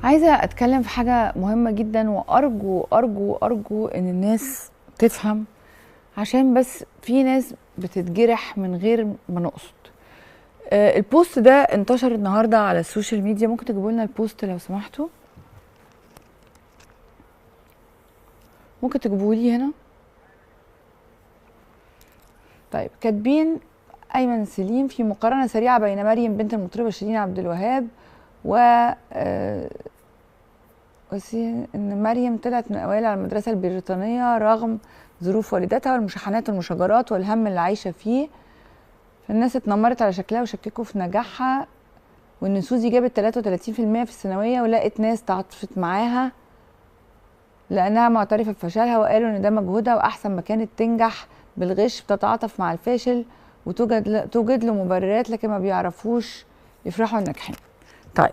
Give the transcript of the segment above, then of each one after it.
عايزة أتكلم في حاجة مهمة جدا، وأرجو أرجو أرجو إن الناس تفهم، عشان بس في ناس بتتجرح من غير ما نقصد. البوست ده انتشر النهاردة على السوشيال ميديا. ممكن تجيبوا لنا البوست لو سمحتوا؟ ممكن تجيبوه لي هنا؟ طيب، كاتبين أيمن سليم في مقارنة سريعة بين مريم بنت المطربة شيرين عبد الوهاب و ان مريم طلعت من الاوائل على المدرسه البريطانيه رغم ظروف والدتها والمشاحنات والمشاجرات والهم اللي عايشه فيه. فالناس اتنمرت على شكلها وشككوا في نجاحها، وان سوزي جابت 33% في الثانويه ولقت ناس تعاطفت معاها لانها معترفه بفشلها، وقالوا ان ده مجهودها واحسن ما كانت تنجح بالغش بتتعاطف مع الفاشل وتوجد له مبررات، لكن ما بيعرفوش يفرحوا الناجحين. طيب،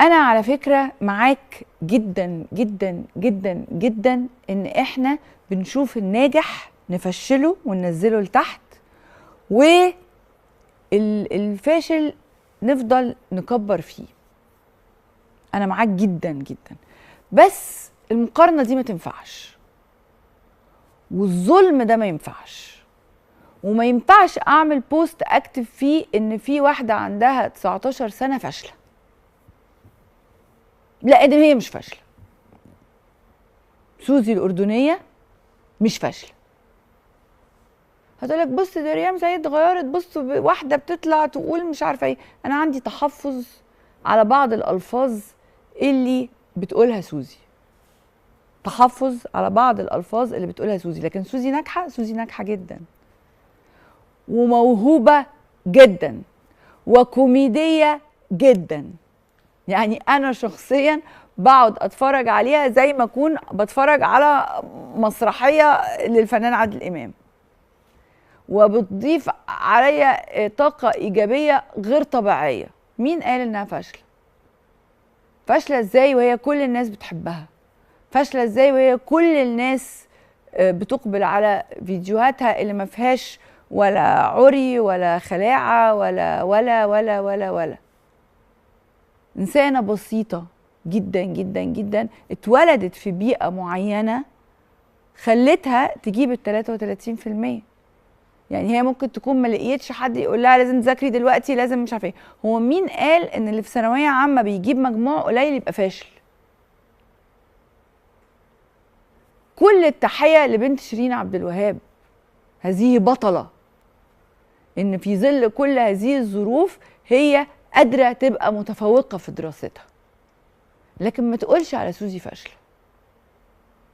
انا على فكرة معاك جدا جدا جدا جدا ان احنا بنشوف الناجح نفشله وننزله لتحت، والفاشل نفضل نكبر فيه. انا معاك جدا جدا، بس المقارنة دي ما تنفعش، والظلم ده ما ينفعش، وما ينفعش اعمل بوست اكتب فيه ان في واحدة عندها 19 سنة فاشلة. لا، ده هي مش فاشلة. سوزي الأردنية مش فاشلة. هتقولك بص ده ريم سيد اتغيرت، بص واحدة بتطلع تقول مش عارفة ايه. أنا عندي تحفظ على بعض الألفاظ اللي بتقولها سوزي، تحفظ على بعض الألفاظ اللي بتقولها سوزي، لكن سوزي ناجحة، سوزي ناجحة جدا وموهوبة جدا وكوميدية جدا. يعني أنا شخصيا بقعد أتفرج عليها زي ما أكون بتفرج على مسرحية للفنان عادل إمام، وبتضيف عليا طاقة إيجابية غير طبيعية. مين قال إنها فاشلة؟ فاشلة إزاي وهي كل الناس بتحبها؟ فاشلة إزاي وهي كل الناس بتقبل على فيديوهاتها اللي ما فيهاش ولا عري ولا خلاعة ولا. إنسانة بسيطة جدا جدا جدا، اتولدت في بيئة معينة خلتها تجيب ال 33%. يعني هي ممكن تكون ما لقيتش حد يقول لها لازم تذاكري دلوقتي، لازم مش عارفه ايه. هو مين قال ان اللي في ثانويه عامه بيجيب مجموع قليل يبقى فاشل؟ كل التحيه لبنت شيرين عبد الوهاب، هذه بطله، ان في ظل كل هذه الظروف هي قادره تبقى متفوقه في دراستها. لكن ما تقولش على سوزي فاشله،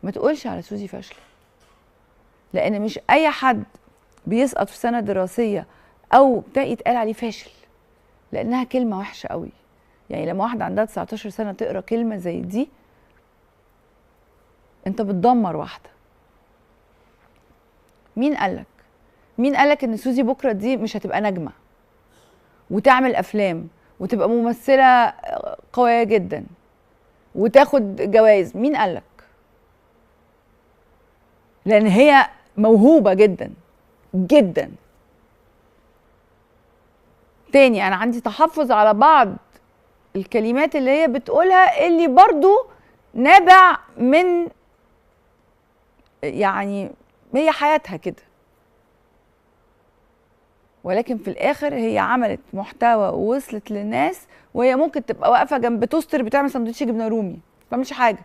ما تقولش على سوزي فاشله، لان مش اي حد بيسقط في سنه دراسيه او بتاعي يتقال عليه فاشل، لانها كلمه وحشه قوي. يعني لما واحده عندها 19 سنه تقرا كلمه زي دي، انت بتدمر واحده. مين قالك ان سوزي بكره دي مش هتبقى نجمه وتعمل افلام وتبقى ممثله قويه جدا وتاخد جوائز؟ مين قالك؟ لان هي موهوبه جدا جدا. تاني، انا عندي تحفظ على بعض الكلمات اللي هي بتقولها، اللي برضو نابع من يعني هي حياتها كده، ولكن في الاخر هي عملت محتوى ووصلت للناس، وهي ممكن تبقى واقفه جنب توستر بتعمل سندوتش جبنه رومي، ما بتعملش حاجه،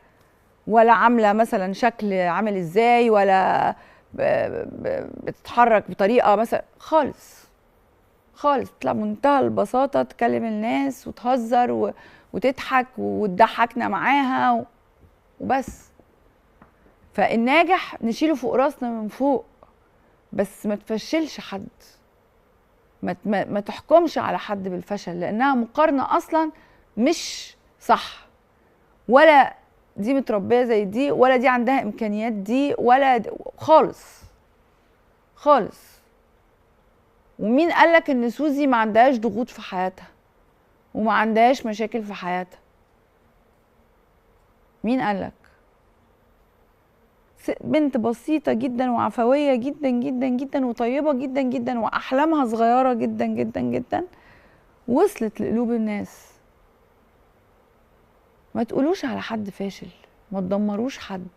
ولا عامله مثلا شكل عامل ازاي، ولا بتتحرك بطريقه مثلا خالص خالص. بتطلع بمنتهى البساطه تكلم الناس وتهزر وتضحك وتضحكنا معاها وبس. فالناجح نشيله فوق راسنا من فوق، بس ما تفشلش حد، ما تحكمش على حد بالفشل، لانها مقارنه اصلا مش صح. ولا دي متربيه زي دي، ولا دي عندها امكانيات دي، ولا خالص خالص. ومين قالك ان سوزي ما عندهاش ضغوط في حياتها وما عندهاش مشاكل في حياتها؟ مين قالك؟ بنت بسيطة جدا وعفوية جدا جدا جدا وطيبة جدا جدا وأحلامها صغيرة جدا جدا جدا، وصلت لقلوب الناس. ما تقولوش على حد فاشل، ما تدمروش حد.